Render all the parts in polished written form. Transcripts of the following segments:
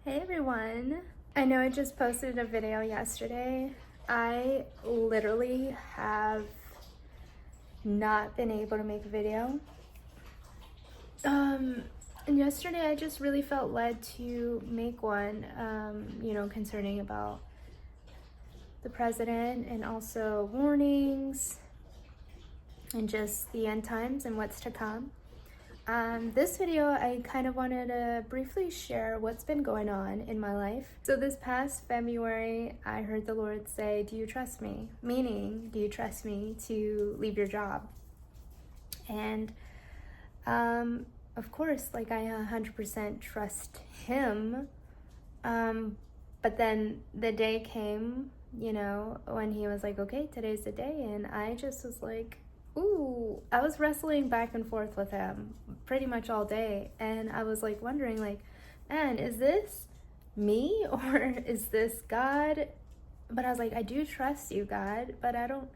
Hey everyone! I know I just posted a video yesterday. I literally have not been able to make a video. And yesterday I just really felt led to make one, concerning about the president and also warnings and just the end times and what's to come. This video, I kind of wanted to briefly share what's been going on in my life. So this past February, I heard the Lord say, "Do you trust me?" Meaning, do you trust me to leave your job? And of course, like I 100% trust him. But then the day came, when he was like, "Okay, today's the day." And I just was like, ooh, I was wrestling back and forth with him pretty much all day. And I was like wondering, like, man, is this me or is this God? But I was like, I do trust you, God, but I don't,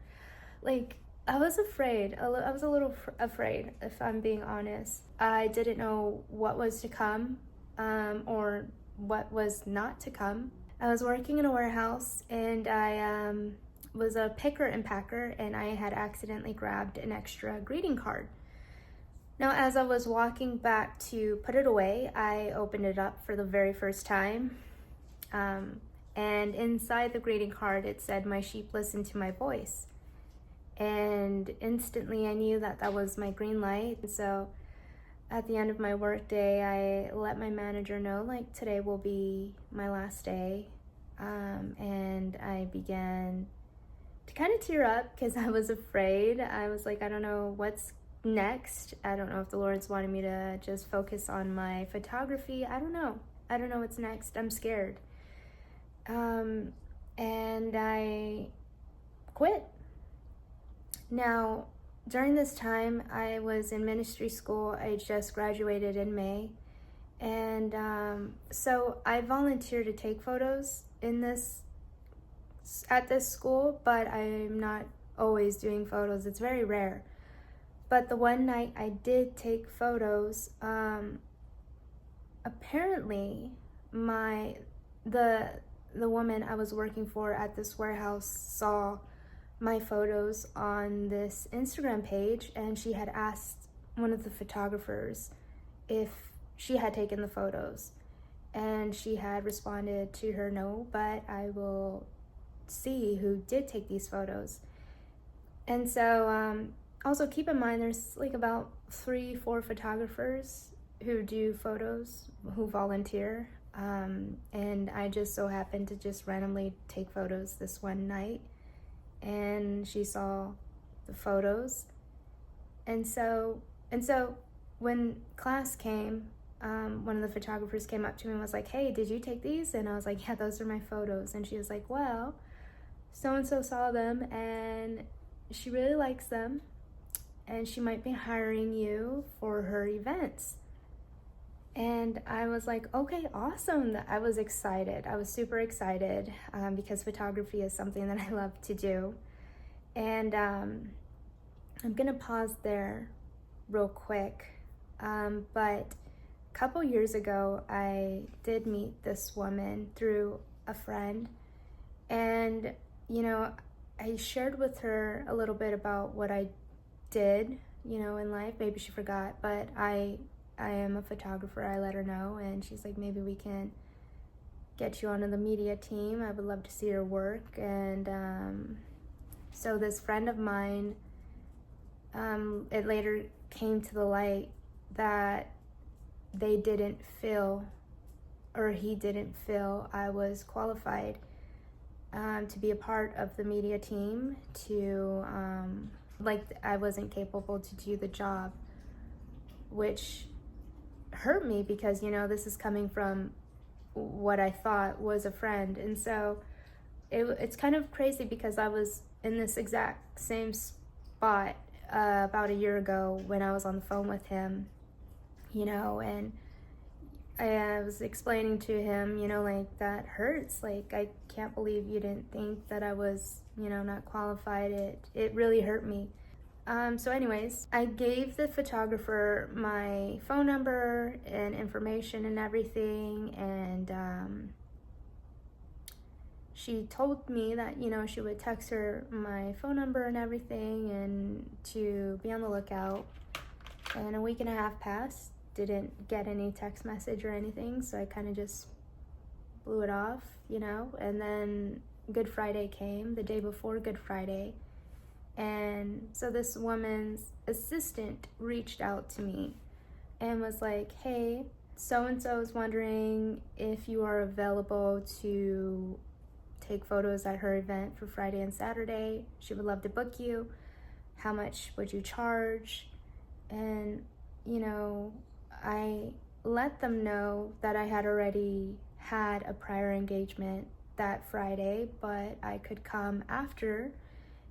like, I was afraid. I was a little afraid, if I'm being honest. I didn't know what was to come, or what was not to come. I was working in a warehouse and I was a picker and packer, and I had accidentally grabbed an extra greeting card. Now, as I was walking back to put it away, I opened it up for the very first time. And inside the greeting card, it said, "My sheep listen to my voice." And instantly I knew that that was my green light. So at the end of my work day, I let my manager know, like, today will be my last day. And I began to kind of tear up because I was afraid. I was like, I don't know what's next. I don't know if the Lord's wanting me to just focus on my photography. I don't know what's next. I'm scared. And I quit. Now, during this time, I was in ministry school. I just graduated in May. And so I volunteered to take photos at this school, but I'm not always doing photos. It's very rare. But the one night I did take photos, apparently the woman I was working for at this warehouse saw my photos on this Instagram page, and she had asked one of the photographers if she had taken the photos, and she had responded to her, "No, but I will see who did take these photos." And so also keep in mind, there's like about 3-4 photographers who do photos, who volunteer, and I just so happened to just randomly take photos this one night, and she saw the photos. And so when class came, one of the photographers came up to me and was like, "Hey, did you take these?" And I was like, "Yeah, those are my photos." And she was like, "Well, so-and-so saw them and she really likes them, and she might be hiring you for her events." And I was like, okay, awesome. I was excited. I was super excited, because photography is something that I love to do. And I'm gonna pause there real quick. But a couple years ago, I did meet this woman through a friend. And, I shared with her a little bit about what I did, in life. Maybe she forgot, but I am a photographer. I let her know, and she's like, "Maybe we can get you onto the media team. I would love to see your work." And so this friend of mine, it later came to the light that he didn't feel I was qualified to be a part of the media team, I wasn't capable to do the job, which hurt me because, this is coming from what I thought was a friend. And so it's kind of crazy because I was in this exact same spot about a year ago when I was on the phone with him, and I was explaining to him, like, that hurts. Like, I can't believe you didn't think that I was, not qualified. It really hurt me. So anyways, I gave the photographer my phone number and information and everything, and she told me that, she would text her my phone number and everything and to be on the lookout. And a week and a half passed, didn't get any text message or anything, so I kind of just blew it off, and then Good Friday came, the day before Good Friday, and so this woman's assistant reached out to me and was like, hey, so-and-so is wondering if you are available to take photos at her event for Friday and Saturday. She would love to book you. How much would you charge? And, I let them know that I had already had a prior engagement that Friday, but I could come after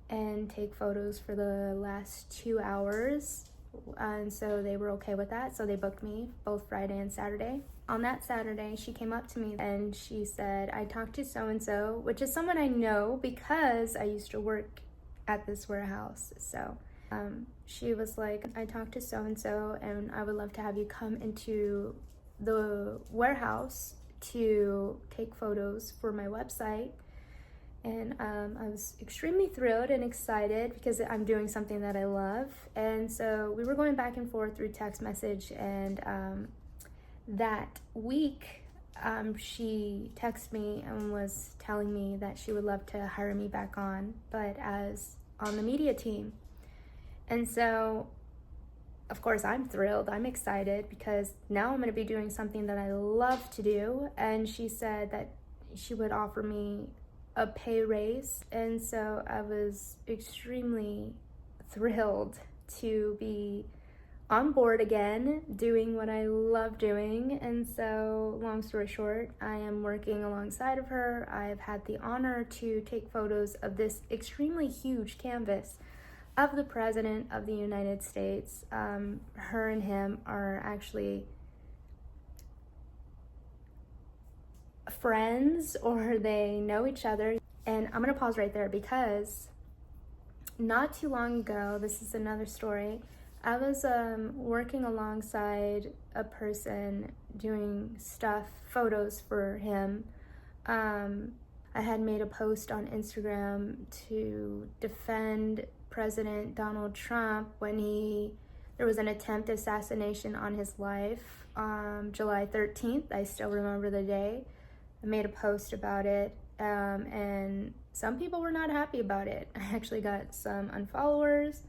and take photos for the last 2 hours. And so they were okay with that. So they booked me both Friday and Saturday. On that Saturday, she came up to me and she said, I talked to so-and-so, which is someone I know because I used to work at this warehouse. So she was like, I talked to so-and-so and I would love to have you come into the warehouse to take photos for my website. And I was extremely thrilled and excited because I'm doing something that I love. And so we were going back and forth through text message, and that week she texted me and was telling me that she would love to hire me back on, but as on the media team. And so, of course, I'm thrilled. I'm excited because now I'm going to be doing something that I love to do. And she said that she would offer me a pay raise. And so I was extremely thrilled to be on board again, doing what I love doing. And so, long story short, I am working alongside of her. I've had the honor to take photos of this extremely huge canvas of the President of the United States. Her and him are actually friends, or they know each other. And I'm gonna pause right there because not too long ago, this is another story, I was working alongside a person doing photos for him. I had made a post on Instagram to defend President Donald Trump when there was an attempt assassination on his life, July 13th. I still remember the day. I made a post about it, and some people were not happy about it. I actually got some unfollowers,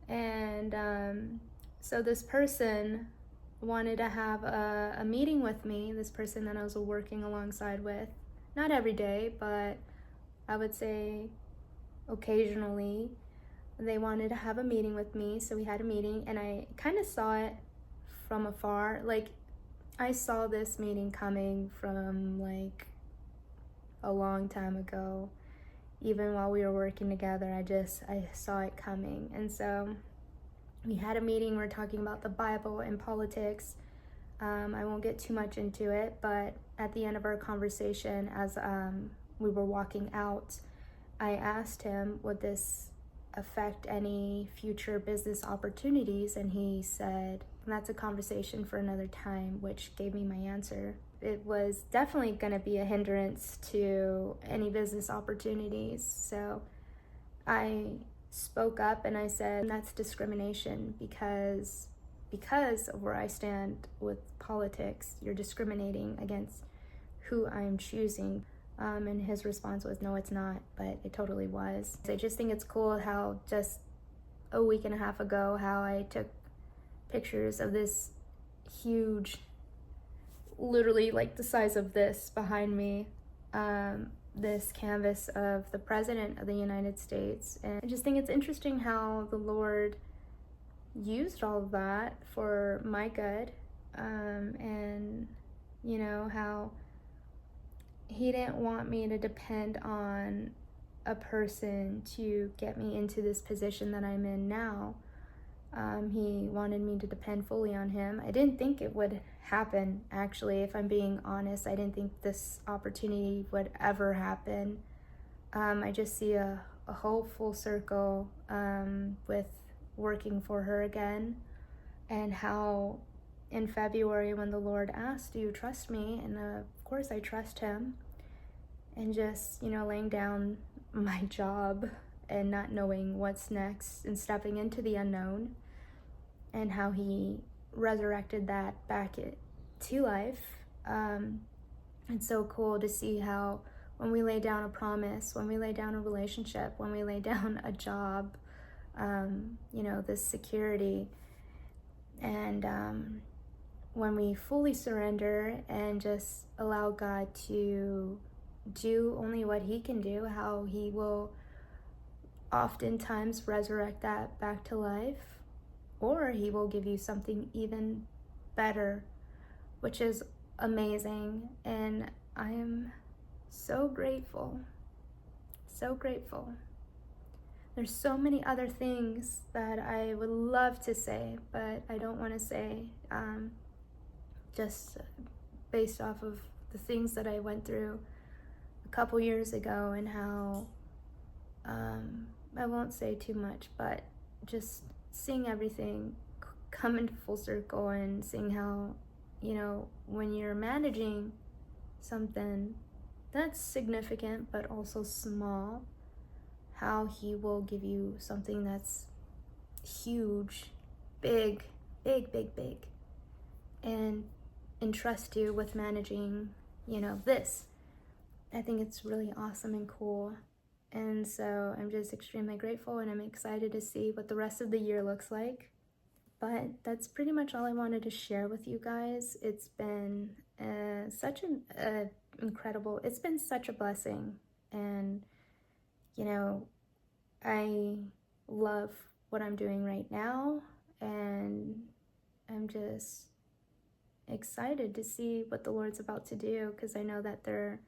and so this person wanted to have a meeting with me, this person that I was working alongside with. Not every day, but I would say occasionally. They wanted to have a meeting with me, so we had a meeting, and I kind of saw it from afar. Like, I saw this meeting coming from like a long time ago. Even while we were working together, I saw it coming. And so we had a meeting. We're talking about the Bible and politics. I won't get too much into it, but at the end of our conversation, as we were walking out, I asked him, would this affect any future business opportunities? And he said, that's a conversation for another time, which gave me my answer. It was definitely going to be a hindrance to any business opportunities. So I spoke up and I said, that's discrimination because of where I stand with politics. You're discriminating against who I'm choosing. And his response was, no, it's not, but it totally was. I just think it's cool how just a week and a half ago, how I took pictures of this huge, literally like the size of this behind me, this canvas of the President of the United States. And I just think it's interesting how the Lord used all of that for my good, and how he didn't want me to depend on a person to get me into this position that I'm in now. He wanted me to depend fully on him. I didn't think it would happen, actually, if I'm being honest. I didn't think this opportunity would ever happen. I just see a whole full circle with working for her again, and how in February when the Lord asked, do you trust me? And of course I trust him. and just, laying down my job and not knowing what's next and stepping into the unknown, and how he resurrected that back to life. It's so cool to see how when we lay down a promise, when we lay down a relationship, when we lay down a job, this security, and when we fully surrender and just allow God to do only what he can do, how he will oftentimes resurrect that back to life, or he will give you something even better, which is amazing. And I am so grateful, so grateful. There's so many other things that I would love to say, but I don't want to say, just based off of the things that I went through a couple years ago, and how I won't say too much, but just seeing everything come into full circle, and seeing how, when you're managing something that's significant but also small, how he will give you something that's huge, big, big, big, big, and entrust you with managing, this. I think it's really awesome and cool. And so I'm just extremely grateful, and I'm excited to see what the rest of the year looks like. But that's pretty much all I wanted to share with you guys. It's been such an incredible, it's been such a blessing. And, I love what I'm doing right now, and I'm just excited to see what the Lord's about to do, because I know that there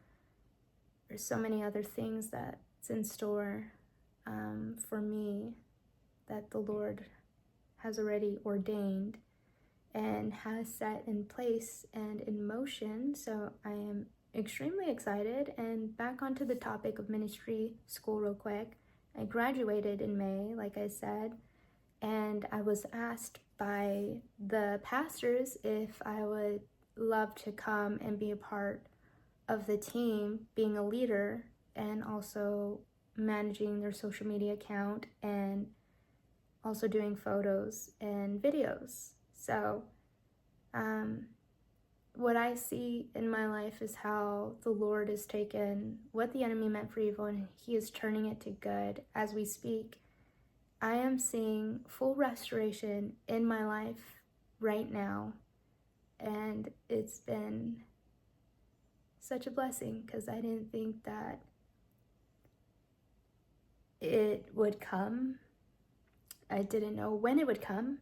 are so many other things that's in store for me, that the Lord has already ordained and has set in place and in motion. So I am extremely excited. And back onto the topic of ministry school real quick. I graduated in May, like I said, and I was asked by the pastors if I would love to come and be a part of the team, being a leader, and also managing their social media account, and also doing photos and videos. So what I see in my life is how the Lord has taken what the enemy meant for evil, and he is turning it to good as we speak. I am seeing full restoration in my life right now, and it's been such a blessing, because I didn't think that it would come. I didn't know when it would come.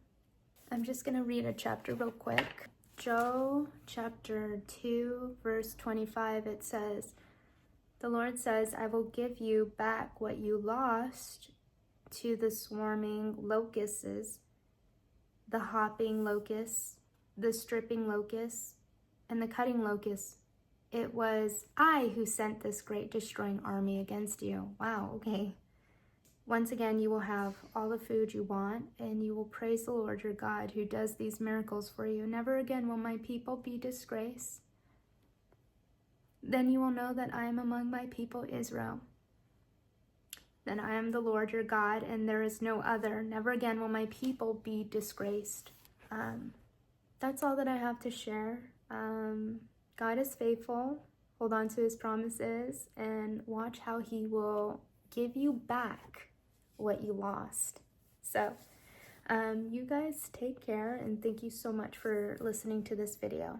I'm just gonna read a chapter real quick. Joel chapter 2 verse 25, it says, the Lord says, I will give you back what you lost to the swarming locusts, the hopping locusts, the stripping locusts, and the cutting locusts. It was I who sent this great destroying army against you. Wow, okay. Once again, you will have all the food you want, and you will praise the Lord your God, who does these miracles for you. Never again will my people be disgraced. Then you will know that I am among my people Israel. Then I am the Lord your God, and there is no other. Never again will my people be disgraced. That's all that I have to share. God is faithful. Hold on to his promises, and watch how he will give you back what you lost. So you guys take care, and thank you so much for listening to this video.